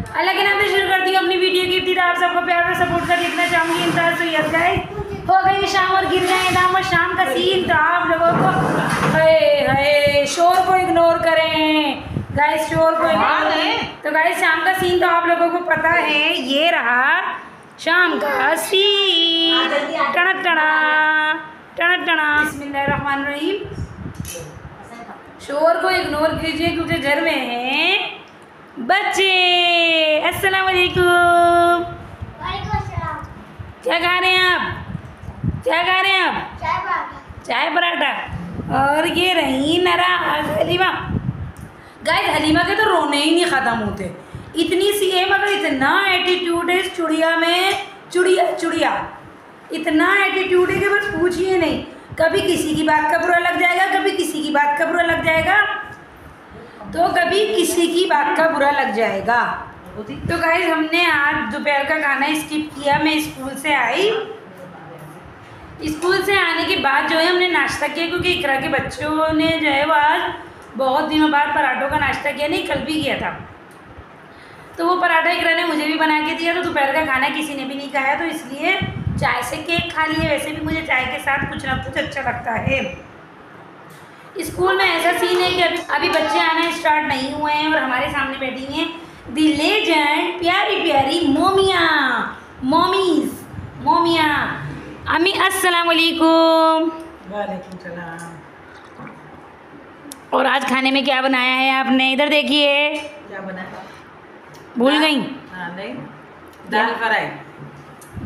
अल्लाह के नाम से शुरू करती हूँ अपनी वीडियो की इब्तिदा। आप सबको प्यार और सपोर्ट का देखना चाहूँगी। इंतजार से यस गाइस, हो गई शाम और गिर गए दाम और शाम का सीन। तो आप लोगों को हाय शोर को इग्नोर करें गाइस, शोर को इग्नोर। तो गाइस शाम का सीन तो आप लोगों को पता है, ये रहा शाम का सीन। टना टना टना टना। बिस्मिल्लाहिर्रहमानिर्रहीम। शोर को इग्नोर कीजिए क्योंकि घर में हैं बच्चे। अस्सलाम वालेकुम। क्या खा रहे हैं आप? क्या खा रहे हैं आप? चाय पराठा। और ये रही नाराज हलीमा। गाइस हलीमा के तो रोने ही नहीं ख़त्म होते, इतनी सी है मगर इतना एटीट्यूड है इस चुड़िया में। चुड़िया इतना एटीट्यूड है कि बस पूछिए नहीं। कभी किसी की बात का बुरा लग जाएगा, कभी किसी की बात का बुरा लग जाएगा, तो कभी किसी की बात का बुरा लग जाएगा। तो गाइस हमने आज दोपहर का खाना स्किप किया। मैं स्कूल से आई, स्कूल से आने के बाद जो है हमने नाश्ता किया क्योंकि इकरा के बच्चों ने जो है वो आज बहुत दिनों बाद पराठों का नाश्ता किया, नहीं कल भी किया था। तो वो पराठा इकरा ने मुझे भी बना के दिया। तो दोपहर का खाना किसी ने भी नहीं खाया, तो इसलिए चाय से केक खा लिए। वैसे भी मुझे चाय के साथ कुछ ना कुछ अच्छा लगता है। स्कूल में ऐसा सीन है कि अभी बच्चे आना स्टार्ट नहीं हुए हैं और हमारे सामने बैठी हुई हैं दी लेजेंड प्यारी प्यारी मोमिया। अम्मी अस्सलाम वालेकुम। वालेकुम सलाम। और आज खाने में क्या बनाया है आपने? इधर देखिए। क्या बनाया? भूल गई? हाँ नहीं, दाल फ्राई।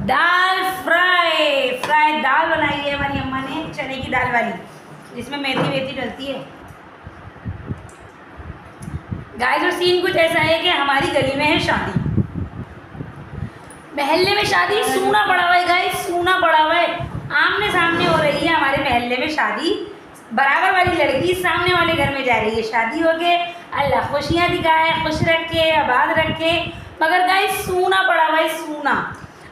दाल फ्राई दाल बनाई है हमारी अम्मा ने, चने की दाल वाली, जिसमें मेथी डलती है। गाइस और सीन कुछ ऐसा है कि हमारी गली में है शादी, महल्ले में शादी, सूना पड़ा हुआ है गाइस, सूना पड़ा हुआ है। आमने सामने हो रही है हमारे महल्ले में शादी। बराबर वाली लड़की सामने वाले घर में जा रही है। शादी हो गए, अल्लाह खुशियाँ दिखाए, खुश रखे, आबाद रखे। मगर गाइस सूना पड़ा हुआ है, सूना।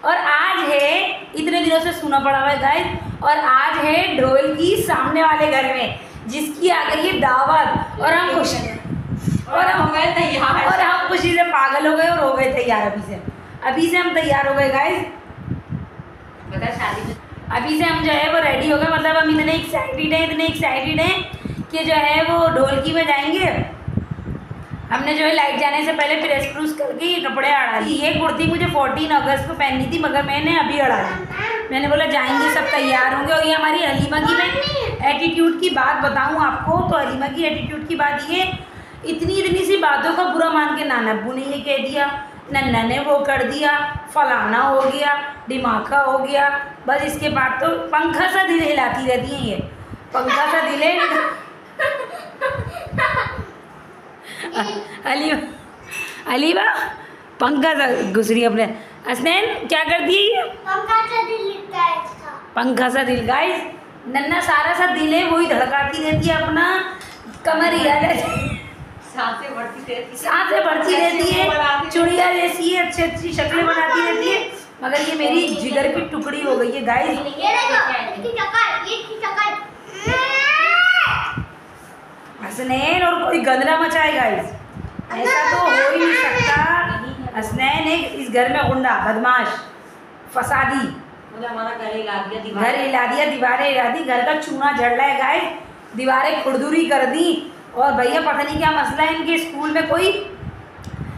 और आज है, इतने दिनों से सूना पड़ा हुआ है गाइस, और आज है ढोल की सामने वाले घर में, जिसकी आ गई है दावत। और हम खुश और हम खुशी से पागल हो गए और हो गए तैयार। अभी से हम तैयार हो गए गाइस। पता शादी में अभी से हम जो है वो रेडी हो गए। मतलब हम इतने एक्साइटेड हैं कि जो है वो ढोलकी में जाएंगे। हमने जो है लाइट जाने से पहले प्रेस प्रूस करके ये कपड़े अड़ा ली। ये कुर्ती मुझे 14 अगस्त को पहननी थी मगर मैंने अभी अड़ा ली। मैंने बोला जाएंगे सब तैयार होंगे। और ये हमारी हलीमा की, मैं एटीट्यूड की बात बताऊँ आपको तो हलीमा की एटीट्यूड की बात ये, इतनी सी बातों का बुरा मान के नाना अब्बू ने ये कह दिया, नन्ना ने वो कर दिया, फलाना हो गया, दिमागा हो गया। बस इसके बाद तो पंखा सा दिल हिलाती रहती हैं ये, पंखा सा दिल है। अलीबा पंखा सा घुसरी अपने। हसनैन क्या कर दिए ये? पंखा सा दिल लिखता है इसका। पंखा सा दिल गाइस, नन्ना सारा सा दिल है, वही धड़काती रहती है अपना, कमर हिला रहती, सांसें बढ़ती रहती है, चुड़िया जैसी है, अच्छी शक्लें बनाती रहती है। मगर ये मेरी जिगर की टुकड़ी हो गई है गाइस। हसनैन और कोई गंदरा मचाए गाइस, ऐसा तो हो ही नहीं सकता। हसनैन है इस घर में गुंडा, बदमाश, फसादी, हमारा घर हिला दिया, दीवारें हिला दी, घर का चूना झड़ रहा है गाइस, दीवारें खुरदुरी कर दी। और भैया पता नहीं क्या मसला है इनके स्कूल में, कोई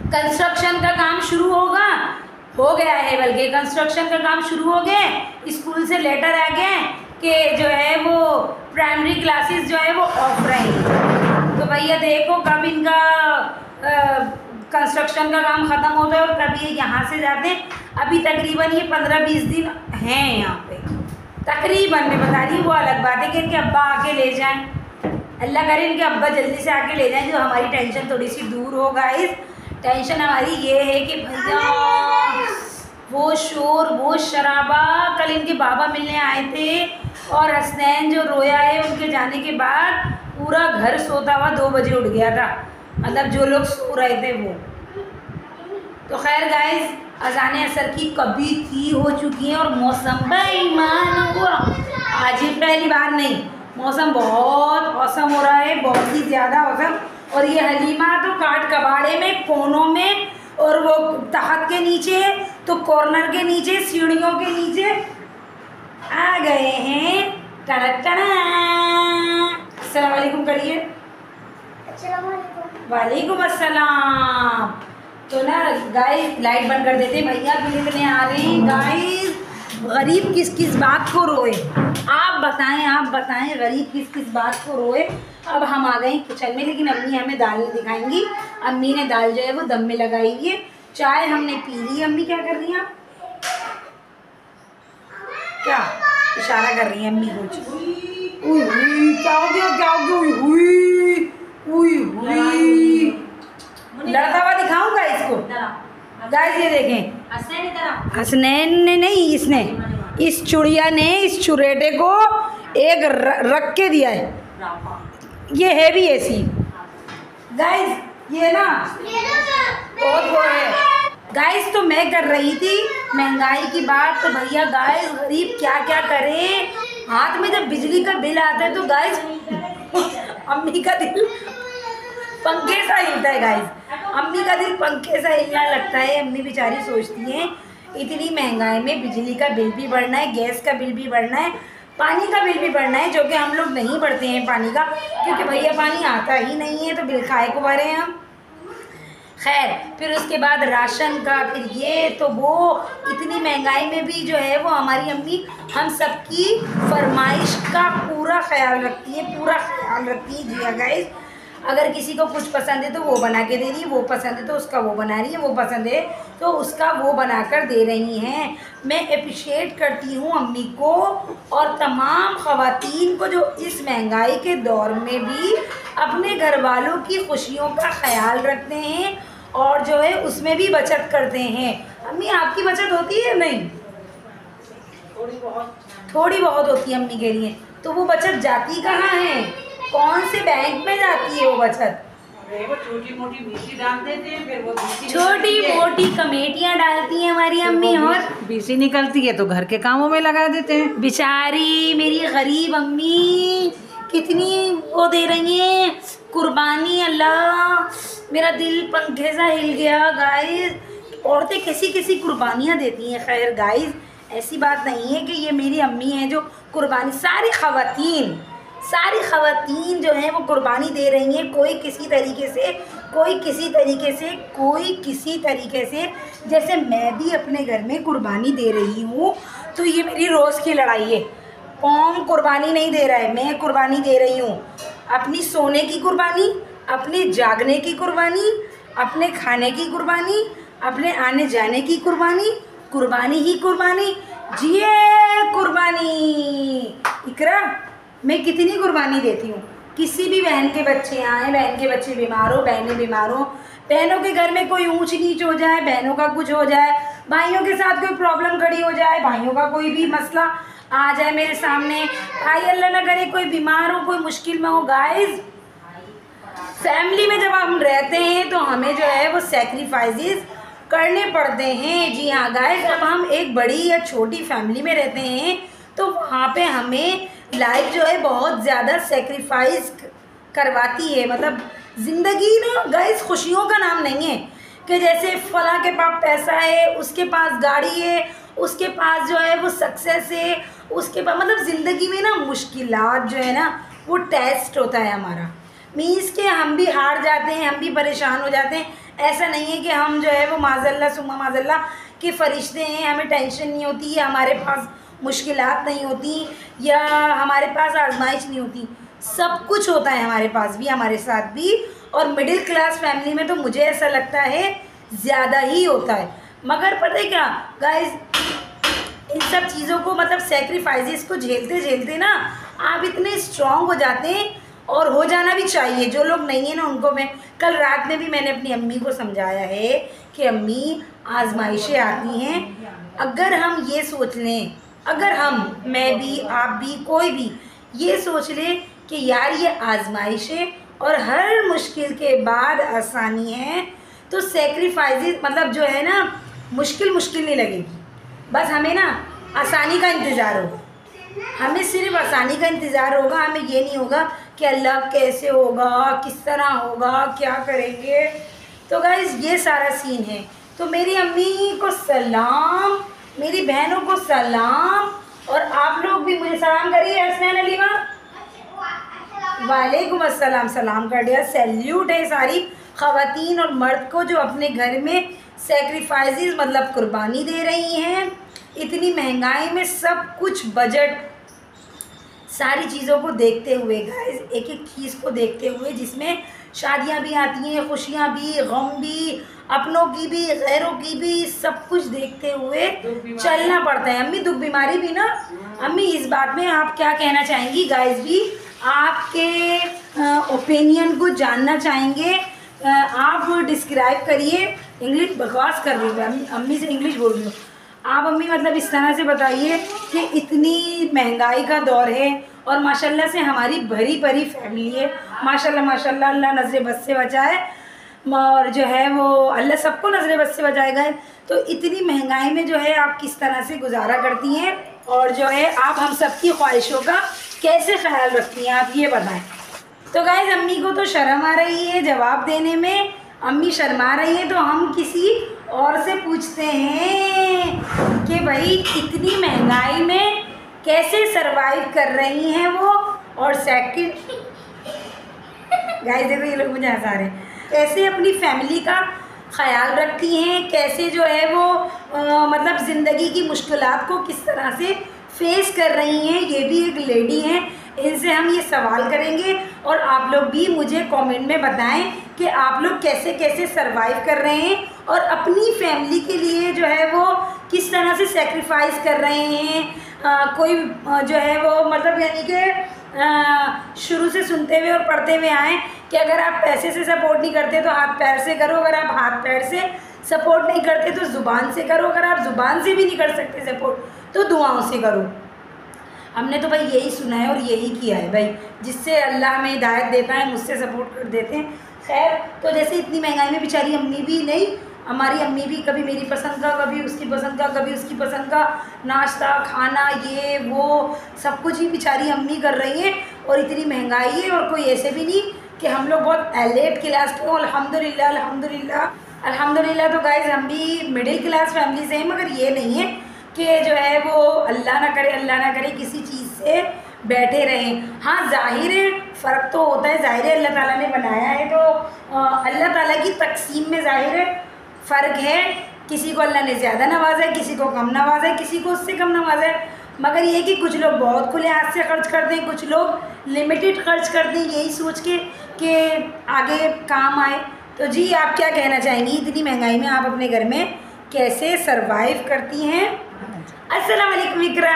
कंस्ट्रक्शन का काम शुरू हो गया है, बल्कि कंस्ट्रक्शन का काम शुरू हो गया। स्कूल से लेटर आ गए कि जो है वो प्राइमरी क्लासेस जो है वो ऑफ रहेंगी। तो भैया देखो कब इनका कंस्ट्रक्शन का काम ख़त्म होता है और कब ये यहाँ से जाते हैं। अभी तकरीबन ये 15-20 दिन हैं यहाँ पे, तकरीबन मैं बता रही हूँ। वो अलग बात है कि इनके अब्बा आके ले जाएं, अल्लाह करे इनके अब्बा जल्दी से आके ले जाएं, जो हमारी टेंशन थोड़ी सी दूर हो गाइस। टेंशन हमारी ये है कि भैया वो शोर, वो शराबा, कल इनके बाबा मिलने आए थे और हसनैन जो रोया है उनके जाने के बाद पूरा घर सोता हुआ 2 बजे उठ गया था। मतलब जो लोग सो रहे थे वो। तो खैर गाइस अज़ान असर की कभी थी हो चुकी है और मौसम बेईमान हुआ। आज ही पहली बार नहीं, मौसम बहुत औसम हो रहा है, बहुत ही ज़्यादा औसम। और ये हलीमा तो काट कबाड़े में कोनों में और वो तहत के नीचे तो कॉर्नर के नीचे सीढ़ियों के नीचे आ गए हैं। अस्सलाम वालेकुम करिए। वालेकुम अस्सलाम। तो ना गाइस लाइट बंद कर देते, भैया बिजली आ रहे हैं। गाइस गरीब किस किस बात को रोए, आप बताएं गरीब किस किस बात को रोए। अब हम आ गए किचन में, लेकिन अम्मी हमें दाल नहीं दिखाएंगी। अम्मी ने दाल जो है वो दम में लगाई है। चाय हमने पी ली। अम्मी क्या कर रही हैं आप? क्या इशारा कर रही हैं अम्मी कुछ? क्या हो गया? लड़ता हुआ दिखाऊंगा इसको। गाइस ये देखें, हसनैन ने नहीं, इसने, इस चुड़िया ने इस चुरेटे को एक रख के दिया है। ये है भी ऐसी। गाइस ये ना बहुत वो है। गाइस तो मैं कर रही थी महंगाई की बात, तो भैया गाइस गरीब क्या क्या करे। हाथ में जब बिजली का बिल आता है तो गाइस अम्मी का दिल पंखे सा हिलता है। गाइस अम्मी का दिल पंखे सा हिलने लगता है। अम्मी बेचारी सोचती हैं इतनी महंगाई में बिजली का बिल भी बढ़ना है, गैस का बिल भी बढ़ना है, पानी का बिल भी बढ़ना है, जो कि हम लोग नहीं भरते हैं पानी का, क्योंकि भैया पानी आता ही नहीं है, तो बिल खाए को भरे हैं हम। खैर फिर उसके बाद राशन का, फिर ये तो वो, इतनी महंगाई में भी जो है वो हमारी अम्मी हम सबकी फरमाइश का पूरा ख्याल रखती है, पूरा ख्याल रखती है। जी हाँ गाइस, अगर किसी को कुछ पसंद है तो वो बना के दे रही है, वो पसंद है तो उसका वो बना रही है, वो पसंद है तो उसका वो बनाकर दे रही हैं। मैं अप्रिशिएट करती हूँ अम्मी को और तमाम ख़वातीन को जो इस महंगाई के दौर में भी अपने घर वालों की खुशियों का ख्याल रखते हैं और जो है उसमें भी बचत करते हैं। अम्मी आपकी बचत होती है? नहीं, थोड़ी बहुत होती है अम्मी के लिए। तो वो बचत जाती कहाँ है? कौन से बैंक में जाती है वो बचत? वो छोटी मोटी बीसी डाल देते हैं, फिर वो छोटी मोटी कमेटियाँ डालती हैं हमारी अम्मी, और बीसी निकलती है तो घर के कामों में लगा देते हैं। बेचारी मेरी गरीब अम्मी कितनी वो दे रही हैं कुर्बानी। अल्लाह मेरा दिल पंखे सा हिल गया। गाइस औरतें कैसी कैसी कुर्बानियाँ देती हैं। खैर गाइस ऐसी बात नहीं है कि ये मेरी अम्मी हैं जो कुर्बानी, सारी ख़वातीन जो हैं वो कुर्बानी दे रही हैं, कोई किसी तरीके से, जैसे मैं भी अपने घर में कुर्बानी दे रही हूँ। तो ये मेरी रोज़ की लड़ाई है। कौन कुर्बानी नहीं दे रहा है? मैं कुर्बानी दे रही हूँ, अपनी सोने की कुर्बानी, अपने जागने की कुर्बानी, अपने खाने की कुर्बानी, अपने आने जाने की कुर्बानी, कुर्बानी ही कुर्बानी। जिए कुर्बानी। इकरा मैं कितनी कुर्बानी देती हूँ। किसी भी बहन के बच्चे आए, बहन के बच्चे बीमार हो, बहनें बीमार हो, बहनों के घर में कोई ऊंच नीच हो जाए, बहनों का कुछ हो जाए, भाइयों के साथ कोई प्रॉब्लम खड़ी हो जाए, भाइयों का कोई भी मसला आ जाए मेरे सामने, भाई अल्लाह ना करे कोई बीमार हो, कोई मुश्किल में हो। गाइस फैमिली में जब हम रहते हैं तो हमें जो है वो सैक्रिफाइसेस करने पड़ते हैं। जी हाँ गाइस, जब हम एक बड़ी या छोटी फैमिली में रहते हैं तो वहाँ पे हमें लाइफ जो है बहुत ज़्यादा सेक्रीफाइस करवाती है। मतलब ज़िंदगी ना गाइस खुशियों का नाम नहीं है कि जैसे फलां के पास पैसा है, उसके पास गाड़ी है, उसके पास जो है वो सक्सेस है, उसके पास, मतलब ज़िंदगी में ना मुश्किलात जो है ना वो टेस्ट होता है हमारा। मीन्स के हम भी हार जाते हैं, हम भी परेशान हो जाते हैं। ऐसा नहीं है कि हम जो है वो माज़ल्ला सुम्मा माज़ल्ला के फरिश्ते हैं, हमें टेंशन नहीं होती है, हमारे पास मुश्किलात नहीं होती या हमारे पास आजमाइश नहीं होती। सब कुछ होता है हमारे पास भी, हमारे साथ भी। और मिडिल क्लास फैमिली में तो मुझे ऐसा लगता है ज़्यादा ही होता है। मगर पता है क्या गाइस, इन सब चीज़ों को, मतलब सेक्रीफाइसेस को झेलते झेलते ना आप इतने स्ट्रॉन्ग हो जाते हैं, और हो जाना भी चाहिए। जो लोग नहीं है ना उनको, मैं कल रात में भी मैंने अपनी अम्मी को समझाया है कि अम्मी आजमाइशें आती हैं। अगर हम ये सोच लें, अगर हम, मैं भी, आप भी, कोई भी ये सोच ले कि यार ये आजमाइशें और हर मुश्किल के बाद आसानी है, तो सेक्रीफाइसेस मतलब जो है ना मुश्किल नहीं लगेगी। बस हमें ना आसानी का इंतज़ार होगा, हमें सिर्फ आसानी का इंतज़ार होगा। हमें ये नहीं होगा कि अल्लाह कैसे होगा, किस तरह होगा, क्या करेंगे। तो गाइस ये सारा सीन है। तो मेरी अम्मी को सलाम, मेरी बहनों को सलाम, और आप लोग भी मुझे सलाम करिए। हसनैन अलीमा वालेकुम अस्सलाम, सलाम कर दिया। सैल्यूट है सारी ख़वातीन और मर्द को जो अपने घर में सेक्रीफाइसेस मतलब कुर्बानी दे रही हैं। इतनी महंगाई में सब कुछ बजट सारी चीज़ों को देखते हुए गाइस, एक एक चीज़ को देखते हुए, जिसमें शादियां भी आती हैं, खुशियां भी, गम भी, अपनों की भी, गैरों की भी, सब कुछ देखते हुए चलना पड़ता है। अम्मी दुख बीमारी भी ना। अम्मी इस बात में आप क्या कहना चाहेंगी? गाइस भी आपके ओपिनियन को जानना चाहेंगे। आप डिस्क्राइब करिए। इंग्लिश बकवास कर रही हूँ, अम्मी से इंग्लिश बोल रही हूँ। आप अम्मी मतलब इस तरह से बताइए कि इतनी महंगाई का दौर है और माशाल्लाह से हमारी भरी भरी फैमिली है। माशाल्लाह माशाल्लाह, अल्लाह नज़र बस से बचाए, और जो है वो अल्लाह सबको नज़र बस से बचाएगा। तो इतनी महंगाई में जो है आप किस तरह से गुजारा करती हैं, और जो है आप हम सब की ख्वाहिशों का कैसे ख्याल रखती हैं, आप ये बताएं। तो गाइस अम्मी को तो शर्म आ रही है जवाब देने में, अम्मी शर्मा रही है। तो हम किसी और से पूछते हैं कि भाई इतनी महंगाई में कैसे सरवाइव कर रही हैं वो। और सेकंड गाइस देखो ये लोग मुझे हंसा रहे हैं, कैसे अपनी फैमिली का ख्याल रखती हैं, कैसे जो है वो मतलब ज़िंदगी की मुश्किलात को किस तरह से फेस कर रही हैं। ये भी एक लेडी हैं, इनसे हम ये सवाल करेंगे, और आप लोग भी मुझे कमेंट में बताएं कि आप लोग कैसे कैसे सरवाइव कर रहे हैं और अपनी फैमिली के लिए जो है वो किस तरह से सेक्रीफाइस कर रहे हैं। कोई जो है वो मतलब यानी कि शुरू से सुनते हुए और पढ़ते हुए आए कि अगर आप पैसे से सपोर्ट नहीं करते तो हाथ पैर से करो, अगर आप हाथ पैर से सपोर्ट नहीं करते तो ज़ुबान से करो, अगर आप ज़ुबान से भी नहीं कर सकते सपोर्ट तो दुआओं से करो। हमने तो भाई यही सुना है और यही किया है भाई, जिससे अल्लाह हमें हिदायत देता है, मुझसे सपोर्ट कर देते हैं। खैर, तो जैसे इतनी महंगाई में बेचारी अम्मी भी नहीं, हमारी अम्मी भी कभी मेरी पसंद का, कभी उसकी पसंद का, कभी उसकी पसंद का नाश्ता खाना ये वो सब कुछ ही बेचारी अम्मी कर रही है। और इतनी महंगाई है, और कोई ऐसे भी नहीं कि हम लोग बहुत एलिट क्लास के हों। अल्हम्दुलिल्लाह अल्हम्दुलिल्लाह अल्हम्दुलिल्लाह। तो गाइस हम भी मिडिल क्लास फैमिली से हैं, मगर ये नहीं है कि जो है वो अल्लाह ना करे किसी चीज़ से बैठे रहें। हाँ ज़ाहिर है फ़र्क तो होता है, ज़ाहिर है अल्लाह ताला ने बनाया है तो अल्लाह ताला की तकसीम में ज़ाहिर है फ़र्क है। किसी को अल्लाह ने ज़्यादा नवाजा है, किसी को कम नवाजा है, किसी को उससे कम नवाजा है। मगर ये कि कुछ लोग बहुत खुले हाथ से खर्च करते हैं, कुछ लोग लिमिटेड खर्च करते हैं यही सोच के कि आगे काम आए। तो जी आप क्या कहना चाहेंगी, इतनी महंगाई में आप अपने घर में कैसे सरवाइव करती हैं? अस्सलाम वालेकुम इकरा।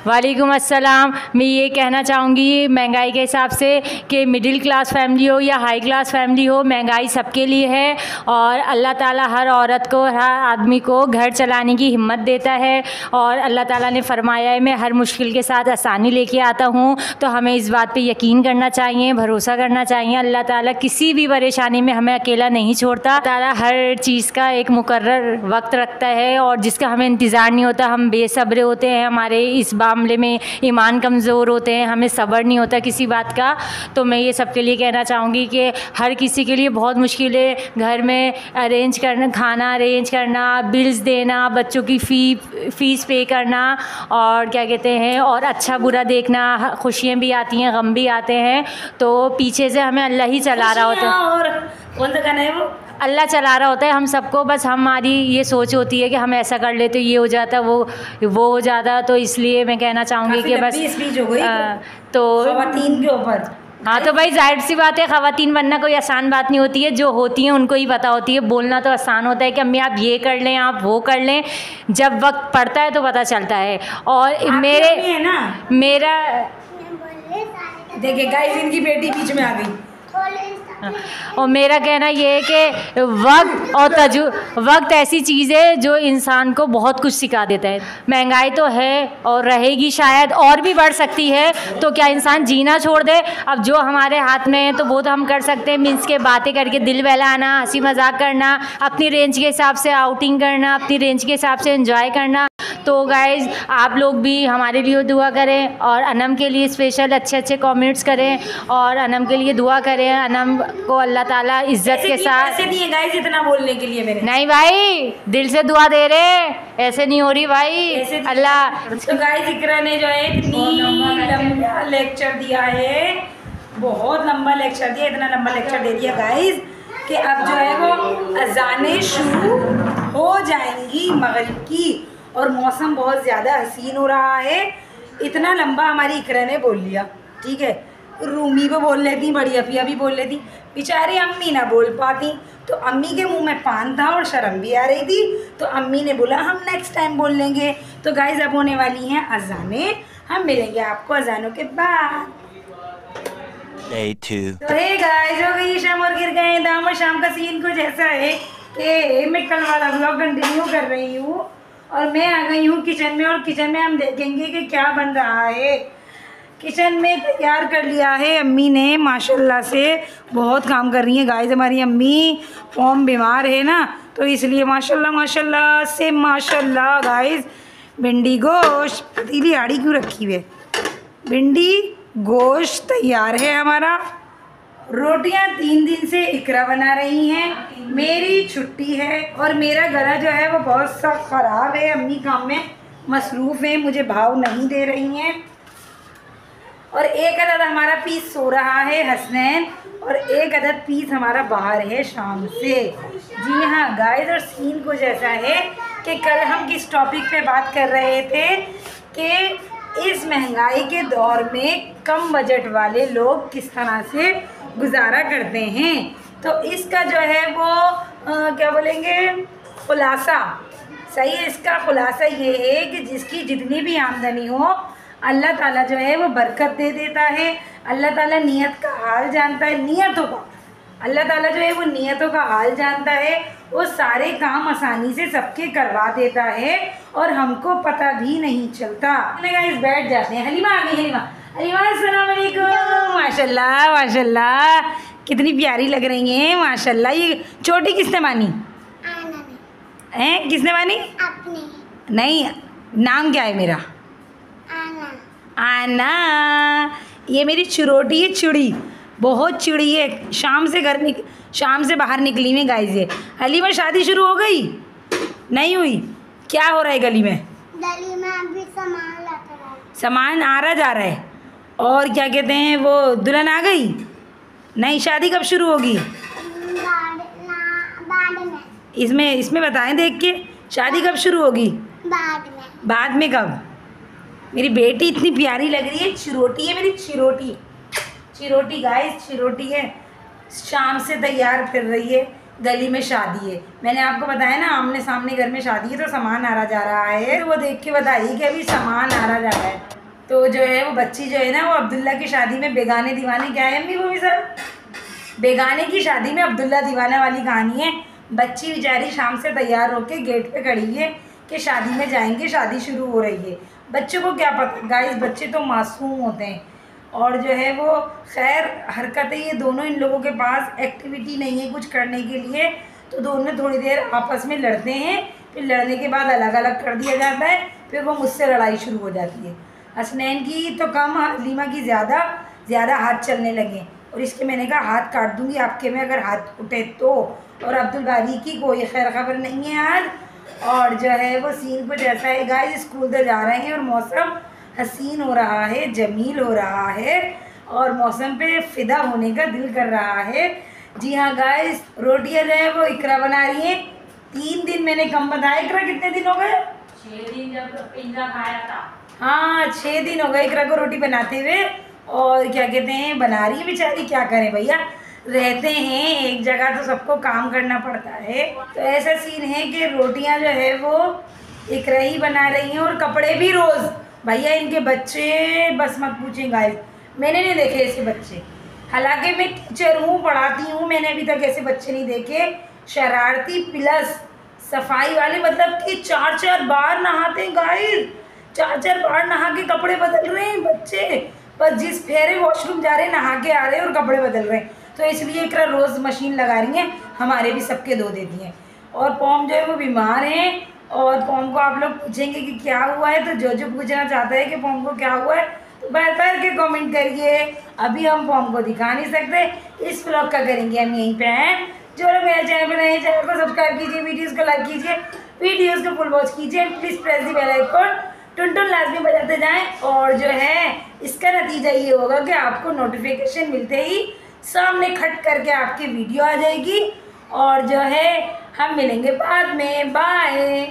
वालेकुम अस्सलाम। मैं ये कहना चाहूँगी महंगाई के हिसाब से कि मिडिल क्लास फैमिली हो या हाई क्लास फैमिली हो, महंगाई सबके लिए है, और अल्लाह ताला हर औरत को, हर आदमी को घर चलाने की हिम्मत देता है। और अल्लाह ताला ने फरमाया है, मैं हर मुश्किल के साथ आसानी लेके आता हूँ। तो हमें इस बात पे यकीन करना चाहिए, भरोसा करना चाहिए। अल्लाह ताला किसी भी परेशानी में हमें अकेला नहीं छोड़ता। ताला हर चीज़ का एक मुकर्रर वक्त रखता है, और जिसका हमें इंतज़ार नहीं होता। हम बेसब्रे होते हैं, हमारे इस मामले में ईमान कमज़ोर होते हैं, हमें सब्र नहीं होता किसी बात का। तो मैं ये सबके लिए कहना चाहूँगी कि हर किसी के लिए बहुत मुश्किल है घर में अरेंज करना, खाना अरेंज करना, बिल्स देना, बच्चों की फ़ीस पे करना, और क्या कहते हैं, और अच्छा बुरा देखना। खुशियाँ भी आती हैं, गम भी आते हैं, तो पीछे से हमें अल्लाह ही चला रहा होता है। और कौन सा गाना है वो? अल्लाह चला रहा होता है हम सबको। बस हमारी ये सोच होती है कि हम ऐसा कर लेते, ये हो जाता, वो हो जाता। तो इसलिए मैं कहना चाहूँगी कि बस तो ख़वातीन के ऊपर। हाँ, तो भाई जाहिर सी बात है, ख़वातीन बनना कोई आसान बात नहीं होती है। जो होती हैं उनको ही पता होती है। बोलना तो आसान होता है कि अम्मी आप ये कर लें, आप वो कर लें। जब वक्त पड़ता है तो पता चलता है। और मेरा देखिए गाइस, इनकी बेटी बीच में आ गई। और मेरा कहना ये है कि वक्त ऐसी चीज़ है जो इंसान को बहुत कुछ सिखा देता है। महंगाई तो है और रहेगी, शायद और भी बढ़ सकती है। तो क्या इंसान जीना छोड़ दे? अब जो हमारे हाथ में है तो वो तो हम कर सकते हैं। मीन्स के बातें करके दिल बहलाना, हंसी मजाक करना, अपनी रेंज के हिसाब से आउटिंग करना, अपनी रेंज के हिसाब से एंजॉय करना। तो गाइज़ आप लोग भी हमारे लिए दुआ करें और अनम के लिए स्पेशल अच्छे अच्छे कमेंट्स करें और अनम के लिए दुआ करें। अनम को अल्लाह ताला इज्जत के साथ पैसे दिए गाइस इतना बोलने के लिए मेरे। नहीं भाई, दिल से दुआ दे रहे, ऐसे नहीं हो रही भाई। अल्लाह तो गाइस इकरा ने जो है इतनी लंबा लेक्चर दिया है, बहुत लंबा लेक्चर दिया, इतना लंबा लेक्चर दे दिया गाइस कि अब जो है वो अजानें शुरू हो जाएंगी मगरिब की और मौसम बहुत ज़्यादा हसीन हो रहा है। इतना लंबा हमारी इकरा ने बोल लिया, ठीक है। रूमी भी बोल लेती, बड़ी अफिया भी बोल लेती, बेचारी अम्मी ना बोल पाती, तो अम्मी के मुंह में पान था और शर्म भी आ रही थी, तो अम्मी ने बोला हम नेक्स्ट टाइम बोल लेंगे। तो गाइस अब होने वाली हैं अजानें, हम मिलेंगे आपको अजानों के बाद। तो हे गाइस हो गई शाम और गिर गए दाम, और शाम का सीन कुछ ऐसा है कि मैं कल वाला ब्लॉग कंटिन्यू कर रही हूँ और मैं आ गई हूँ किचन में, और किचन में हम देखेंगे कि क्या बन रहा है। किचन में तैयार कर लिया है अम्मी ने, माशाल्लाह से बहुत काम कर रही हैं गाइस। हमारी अम्मी फॉर्म बीमार है ना, तो इसलिए माशाल्लाह माशाल्लाह से माशाल्लाह गाइस। भिंडी गोश्त पतीली आड़ी क्यों रखी हुई है, भिंडी गोश्त तैयार है हमारा। रोटियां 3 दिन से इकरा बना रही हैं, मेरी छुट्टी है और मेरा गला जो है वो बहुत सा ख़राब है। अम्मी काम में मसरूफ़ है, मुझे भाव नहीं दे रही हैं। और एक अदद हमारा पीस सो रहा है हसनैन, और एक अदद पीस हमारा बाहर है शाम से। जी हाँ गाइस, और सीन कुछ ऐसा है कि कल हम किस टॉपिक पे बात कर रहे थे कि इस महंगाई के दौर में कम बजट वाले लोग किस तरह से गुजारा करते हैं। तो इसका जो है वो क्या बोलेंगे, खुलासा सही है। इसका खुलासा ये है कि जिसकी जितनी भी आमदनी हो अल्लाह ताला जो है वो बरकत दे देता है। अल्लाह ताला नियत का हाल जानता है, नियतों का अल्लाह ताला जो है वो नियतों का हाल जानता है, वो सारे काम आसानी से सबके करवा देता है और हमको पता भी नहीं चलता। गाइस बैठ जाते हैं। हलीमा आ गई, हलीमा हलीमा अस्सलाम वालेकुम। माशाल्लाह माशाल्लाह कितनी प्यारी लग रही हैं माशाल्लाह। ये चोटी किसने बानी हैं, किसने बानी? नहीं, नाम क्या है मेरा? आना। ये मेरी चिरोटी है, चिड़ी, बहुत चिड़ी है। शाम से बाहर निकली में गाइस। ये गली में शादी शुरू हो गई नहीं हुई? क्या हो रहा है गली में? गली में अभी सामान लग रहा है, सामान आ रहा जा रहा है। और क्या कहते हैं वो दुल्हन आ गई? नहीं, शादी कब शुरू होगी? बाद में। इसमें बताएं देख के, शादी कब शुरू होगी? बाद में कब? मेरी बेटी इतनी प्यारी लग रही है, चिरोटी है मेरी, चिरोटी गाइस, चिरोटी है। शाम से तैयार फिर रही है, गली में शादी है। मैंने आपको बताया ना आमने सामने घर में शादी है, तो सामान आ रहा जा रहा है। तो वो देख के बताइए कि अभी सामान आ रहा जा रहा है। तो जो है वो बच्ची जो है ना, वो अब्दुल्ला की शादी में बेगाने दीवाने, क्या है अम्मी वो भी सर? बेगाने की शादी में अब्दुल्ला दीवाना वाली कहानी है। बच्ची बेचारी शाम से तैयार होकर गेट पे खड़ी है कि शादी में जाएंगे, शादी शुरू हो रही है। बच्चों को क्या पता गाइस, बच्चे तो मासूम होते हैं। और जो है वो खैर हरकतें, ये दोनों इन लोगों के पास एक्टिविटी नहीं है कुछ करने के लिए, तो दोनों थोड़ी देर आपस में लड़ते हैं, फिर लड़ने के बाद अलग अलग कर दिया जाता है, फिर वो मुझसे लड़ाई शुरू हो जाती है। हसनैन की तो कम, हलीमा की ज़्यादा हाथ चलने लगे। और इसके मैंने कहा हाथ काट दूँगी आपके में अगर हाथ उठे तो। और अब्दुल बारी की कोई खैर खबर नहीं है आज। और जो है वो सीन कुछ ऐसा है गाइस, स्कूल तो जा रहे हैं और मौसम हसीन हो रहा है, जमील हो रहा है, और मौसम पे फ़िदा होने का दिल कर रहा है। जी हाँ गाइस, रोटियाँ जो है वो इकरा बना रही हैं। 3 दिन मैंने कम बताया, इकरा कितने दिन हो गए? 6 दिन जब पिज़्ज़ा खाया था। हाँ 6 दिन हो गए इकरा को रोटी बनाते हुए। और क्या कहते हैं, बना रही है बेचारी, क्या करें भैया, रहते हैं एक जगह तो सबको काम करना पड़ता है। तो ऐसा सीन है कि रोटियां जो है वो इकरा ही बना रही हैं, और कपड़े भी रोज़। भैया इनके बच्चे बस मत पूछें गाइस, मैंने नहीं देखे ऐसे बच्चे। हालांकि मैं टीचर हूँ, पढ़ाती हूँ, मैंने अभी तक ऐसे बच्चे नहीं देखे। शरारती प्लस सफाई वाले, मतलब कि 4-4 बार नहाते हैं गाइस, 4-4 बार नहा के कपड़े बदल रहे हैं बच्चे। बस जिस फेरे वॉशरूम जा रहे हैं नहा के आ रहे हैं और कपड़े बदल रहे हैं। तो इसलिए इकरा रोज़ मशीन लगा रही हैं, हमारे भी सबके धो देती हैं। और पॉम जो है वो बीमार हैं, और पॉम को आप लोग पूछेंगे कि क्या हुआ है, तो जो पूछना चाहता है कि पॉम को क्या हुआ है तो भर के कमेंट करिए। अभी हम पॉम को दिखा नहीं सकते, इस व्लॉग का करेंगे हम यहीं पे एंड। जो लोग मेरे चैनल पर नए, चैनल को सब्सक्राइब कीजिए, वीडियोस को लाइक कीजिए, वीडियोस को फुल वॉच कीजिए, please press the bell icon, टुन लाजमी बजाते जाएं। और जो है इसका नतीजा ये होगा कि आपको नोटिफिकेशन मिलते ही सामने खट करके आपकी वीडियो आ जाएगी। और जो है हम मिलेंगे बाद में, बाय।